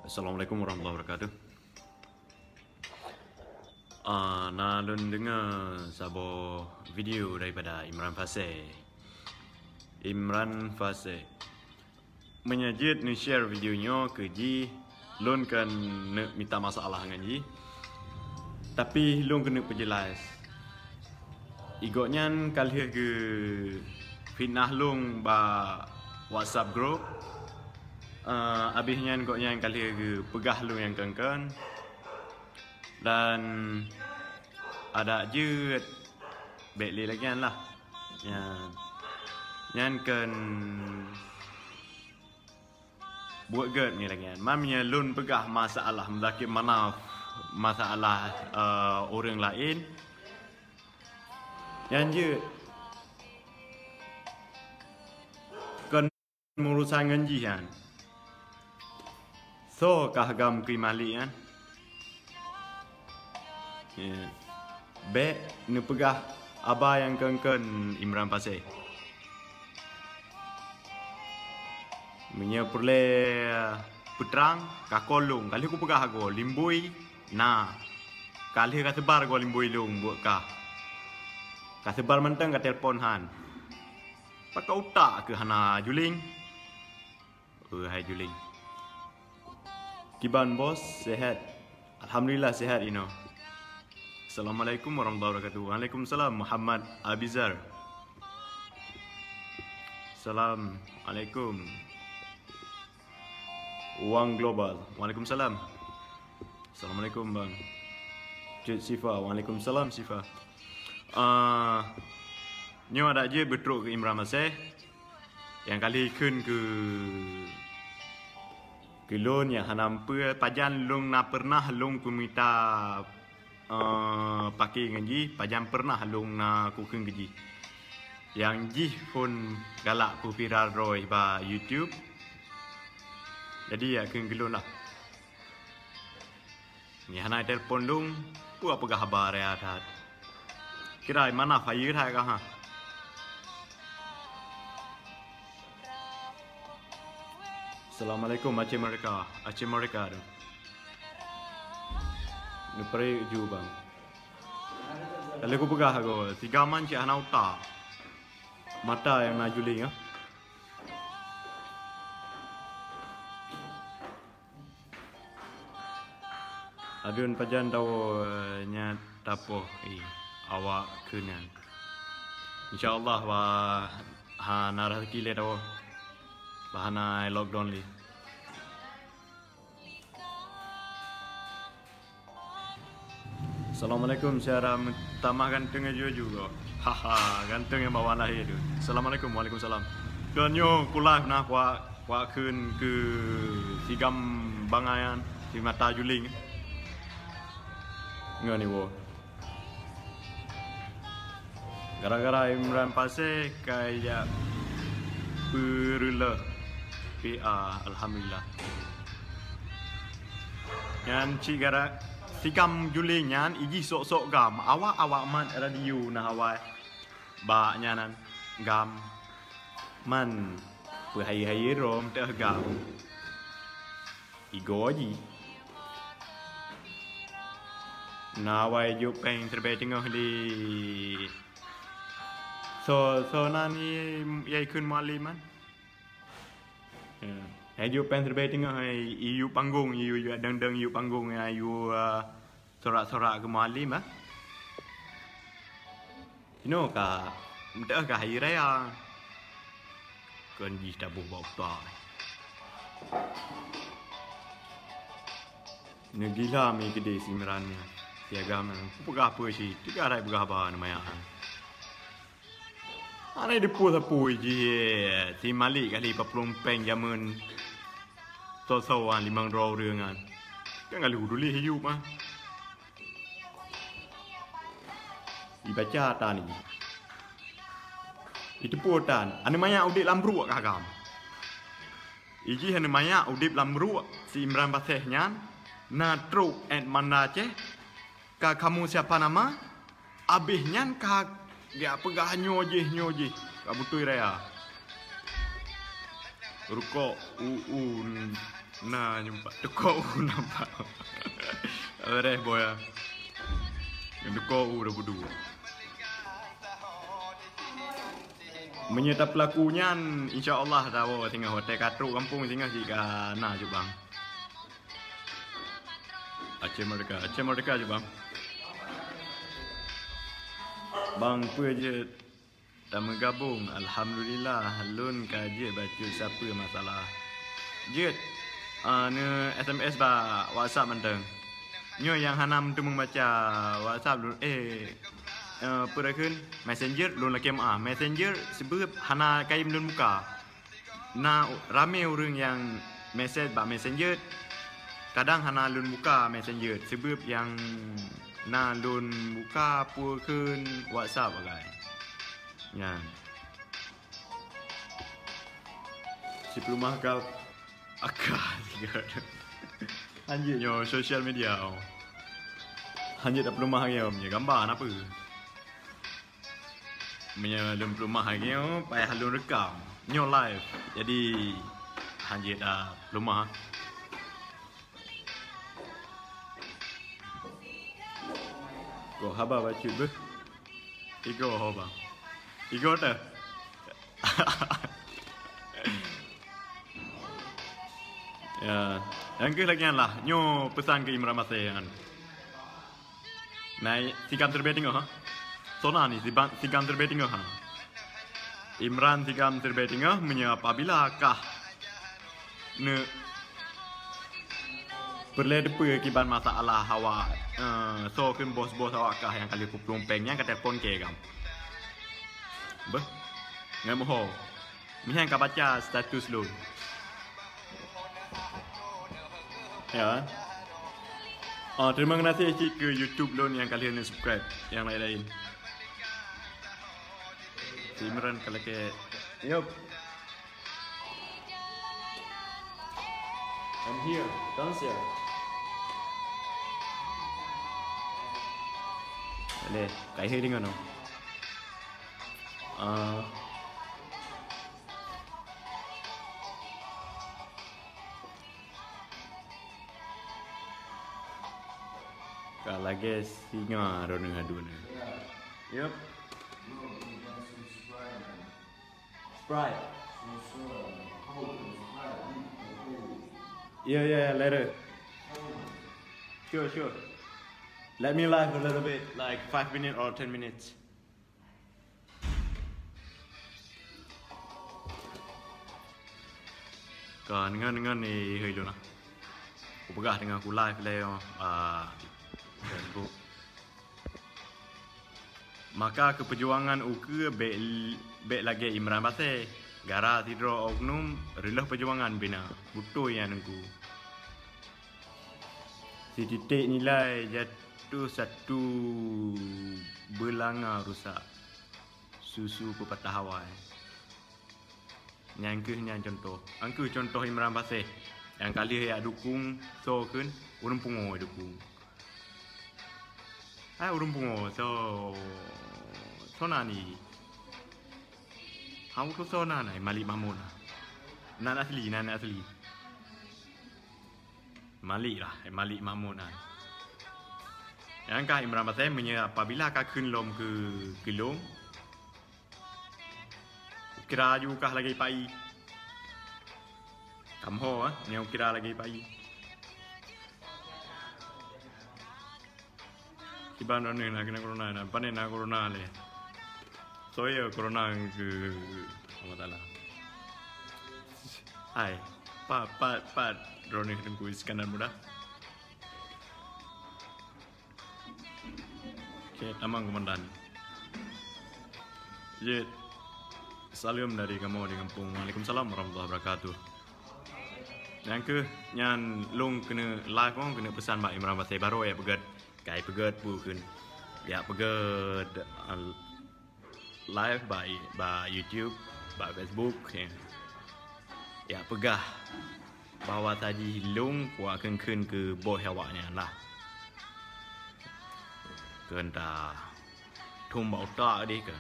Assalamualaikum warahmatullahi wabarakatuh. Loen dengar sebuah video daripada Imran Pase. Imran Pase menyajit ni share videonya ke Ji. Loen kan nak minta masalah dengan Ji. Tapi Loen kena perjelas. Igotnya kali ke fitnah Loen ba WhatsApp group. Abihnya koknya yang kali ke pegah lu yang kengken dan ada je beli lagi lah yang kan buat gerd ni lagi mamnya Loen pegah masalah mendaki mana masalah orang lain yang je kan urusan ganji kan. So kahagam kimali kan. Be nu pegah abah yang kengken Imran Pase. Punya perle putrang kakolung kali aku pegah aku limbui nah kali ka sebar aku limbui lung buat ka sebar menteng ka telefon han pakai utak ke hana juling hai juling Kiban bos, sehat. Alhamdulillah sehat ino. Assalamualaikum warahmatullahi wabarakatuh. Waalaikumsalam Muhammad Abizar. Assalamualaikum. Uang global. Waalaikumsalam. Assalamualaikum bang. Cik Sifa. Waalaikumsalam Sifa. Nyo ada je betruk ke Imran Pase. Yang kali kun ke Loen yang hanampa pajan Loen na pernah Loen ku minta pakai ngaji pajan pernah Loen na ku keng gaji yang ji pun galak ku viral roy ba YouTube jadi ya keng Loen lah ni hana telefon Loen ku apa khabar ya dah kira mana fire hai ka ha. Assalamualaikum Aceh mereka tu. Ni peri ju bang. Kalau aku pegah aku 3 man cik hana utak. Mata yang nak juling ah. Adun pajan tahu nya tapo awak kena. InsyaAllah wa narah kile tahu. Bahana lockdown li. Assalamualaikum saya tamah ganteng aja juga. Haha ganteng yang bawa lahir tu. Assalamualaikum waalaikumsalam. Dan yo kulah nah wa kun ke sigam bangayan di mata juling. Ngani wo. Gara-gara Imran Pase kayak berula PA alhamdulillah. Yang cigara sikam julingan iji sok-sok gam awak man radio nah awak baknya nan gam man hai rom teh gam igoji nah awak juk peng terbaik tengah di so nani yai kun mualiman Ayu pen terbaik tengah iu panggung iu deng iu panggung iu sorak-sorak ke mualim ah. Ino ka mdah ka hari raya. Kan ji tabuh bapa. Ni gila mi gede simran ni. Tiaga man. Pegah apa sih? Tiga rai pegah apa namanya. Ana depu sapu ji si Malik kali paplumpeng jamun so-soan Nanggroe rengan. Jangan lu dulu hidup mah. Dibaca tan ni. Itu putan. Ane maya udip lamru kagam. Iji ane maya udip lamru si Imran Pase nyan. Na truk and mana Aceh. Ka kamu siapa nama? Abeh nyan ka dia pegah nyo je. Kak butui Rea. Rukok nah nyumpa. Rukok nampak. Ada boy. Rukok dah berdua. Menyerta pelakunya insya-Allah tahu tinggal hotel Katruk kampung tinggal jika nah je bang. Aceh Merdeka je bang. Bang apa je dah menggabung. Alhamdulillah Loen kaji baca siapa masalah. Je ne SMS ba WhatsApp mendeng. Nyo yang hanam tu membaca WhatsApp perakan Messenger Loen laki Messenger sebab hana kaim Loen muka. Na ramai orang yang message ba Messenger. Kadang hana Loen buka Messenger sebab yang na Loen buka purakan WhatsApp bagai. Ya. Si pelumah kau akal juga. Anjirnya social media. Anjir tak pelumah lagi punya gambar apa? Punya Loen pelumah lagi payah Loen rekam. Nyo live. Jadi anjir dah pelumah. Kau haba baca ber. Igo haba. Igo dah. Ya, yang ke lagi lah. Nyo pesan ke Imran Pase kan. Naik sikam terbaik tengok ha. Sona ni sikam terbaik tengok ha. Imran sikam terbaik tengok menyapa apabila kah ne berledepa akibat masalah awak so kan bos-bos awak kah yang kali ku pelumpengnya ke telefon ke kam. Beh. Ngai moho. Mihan ka baca status Loen. Ya. Terima kasih ke YouTube Loen yang kalian yang subscribe, yang lain-lain. Si Imran kalau ke yup. I'm here, downstairs. Boleh, kaya dengan no. Kalau lagi singa rona ngadu ni. Yup. Sprite. Yeah, later. Sure. Let me live a little bit, like 5 minutes or 10 minutes. Kan dengan ni hơi luôn à. Aku pegah dengan aku live leo Facebook. Maka keperjuangan uke be lagi Imran Pase. Gara tidro oknum relah perjuangan bina. Butuh yang nengku. Si titik nilai jatuh satu belanga rusak. Susu pepatah Hawaii. Nyangkehnya contoh. Angku contoh Imran Pase. Yang kali yang dukung so kan urang pungo dukung. Urang pungo so nani. Kamu tu so nani Malik Mahmud. Nan asli. Malik lah, Malik Mahmud lah. Yang kah Imran Pase apabila kah kun lom ke gelong. Kira juga lagi pai. Kamho ni kira lagi pai. Iban ni nak kena corona na, panen na corona le. So ya corona ke apa talah. Hai, pat drone ni kuis kanan muda. Okay, tamang komandan. Ye. SALEUM dari kamu di kampung. Waalaikumsalam warahmatullahi wabarakatuh. Yang ke nyan long kena live kong kena pesan Mbak Imran Pase baru ya pegat. Kai pegat bukan. Ya pegat live by YouTube, by Facebook ya. Ya pegah bahawa tadi long ku akan ke boh awaknya lah. Kenta Thum otak dia ke.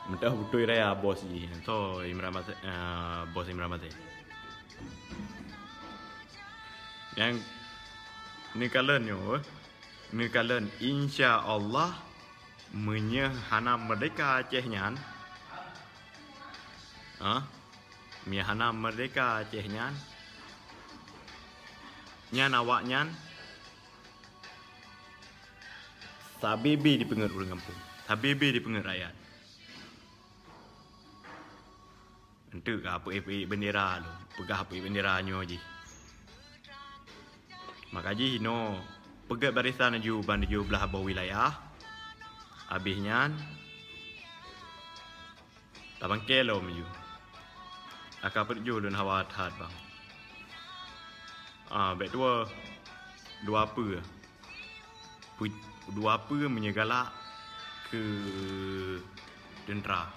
Mentah betul Rea bos ni. So Imran Pase, bos Imran Pase. Yang ni kalian yo, ni kalian insya Allah menyehana merdeka Aceh nyan. Menyehana merdeka Aceh nyan. Nyan awak nyan. Sabibi di pengen orang kampung. Sabibi di pengen rakyat. Entu ke apa bendera tu. Pegah apa bendera nyo je. Makaji no pegat barisan aju bandu belah bawah wilayah. Habisnya tabang kelo maju. Akak perju dan hawa hat bang. Bet dua apa? Dua apa menyegalak ke tentera.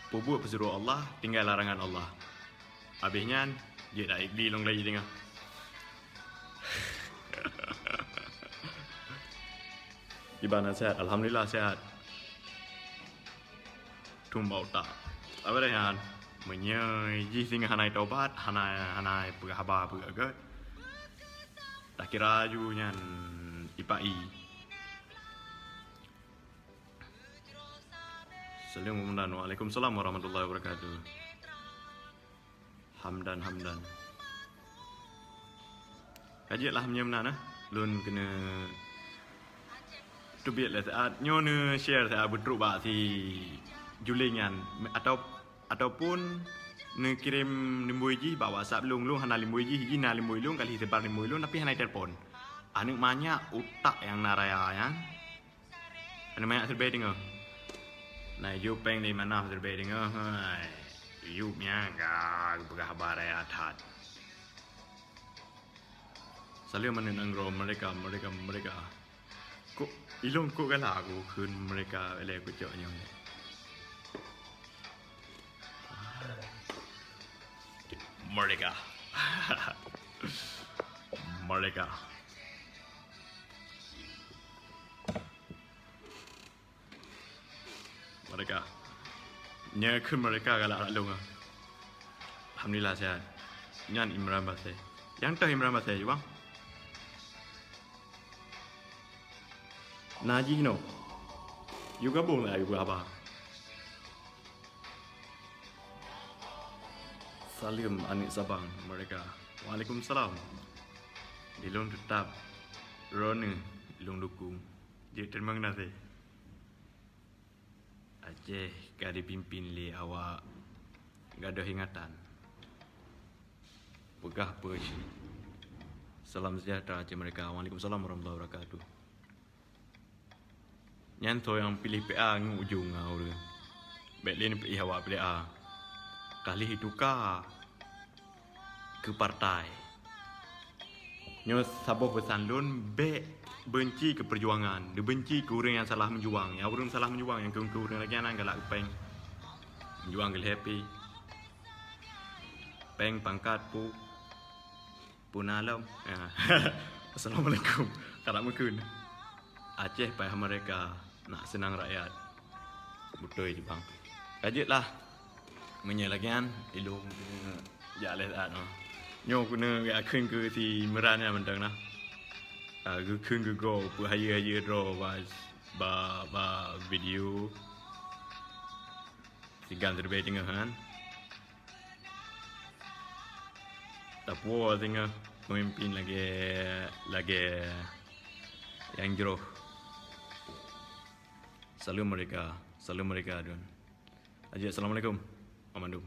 Pembuat pesuruh Allah, tinggal larangan Allah. Habisnya dia dah ikli long lagi tengah. Gimana sehat? Alhamdulillah sehat. Tumbau tak. Apa dah yang menyeji singa hanai taubat, hanai pegahaba pegagat. Tak kira ju nyan ipai. Assalamualaikum Waalaikumsalam warahmatullahi wabarakatuh. Hamdan. Kajilah menyemna nah. Lun kena tu biar lah saat nyonya share saya betruk bak si julingan ataupun ne kirim limbui ji bawa WhatsApp lung hana limbui ji hiji na limbui lung kali sebar limbui lung tapi hana telefon. Aneuk banyak utak yang naraya yang. Anu banyak serba dengar. Nah, you peng di mana serba dengar. You nya gak berkabar ya that. Selalu mana Nanggroe mereka. Kok ilung kok kalah aku kun mereka elok kucoknya. Mereka. Nya kun mereka kalah lalu. Alhamdulillah sehat. Nyan Imran Pase. Yang tahu Imran Pase juga. Naji no. You gabung lah you apa? Salim Aneuk Sabang mereka. Waalaikumsalam. Dilung tetap Rone ilung dukung. Dia Teurimonggeunaseh. Aceh gak dipimpin li awak gak ada ingatan. Pegah persi. Salam sejahtera Aceh mereka. Waalaikumsalam warahmatullahi wabarakatuh. Nyanto yang pilih PA ngu ujung ngau dia. Baiklah ni pilih awak pilih A. Kali tukar ke partai. Nyo saboh pesan lun benci ke perjuangan. Dia benci ke orang yang salah menjuang. Yang orang salah menjuang yang ke orang lagi anak galak peng. Menjuang ke happy. Peng pangkat pun alam. Assalamualaikum. Karak mekun. Aceh payah mereka nak senang rakyat. Betul je bang. Kajetlah. Menyalakan ilung jalan saat no. Nyo kena gak keun ke si meran yang mentang nah. Ke keun ke go haya draw ba video. Sigan terbaik tengah kan. Tak puas tengah pemimpin lagi yang jeroh. Salam mereka don. Assalamualaikum. Amandu.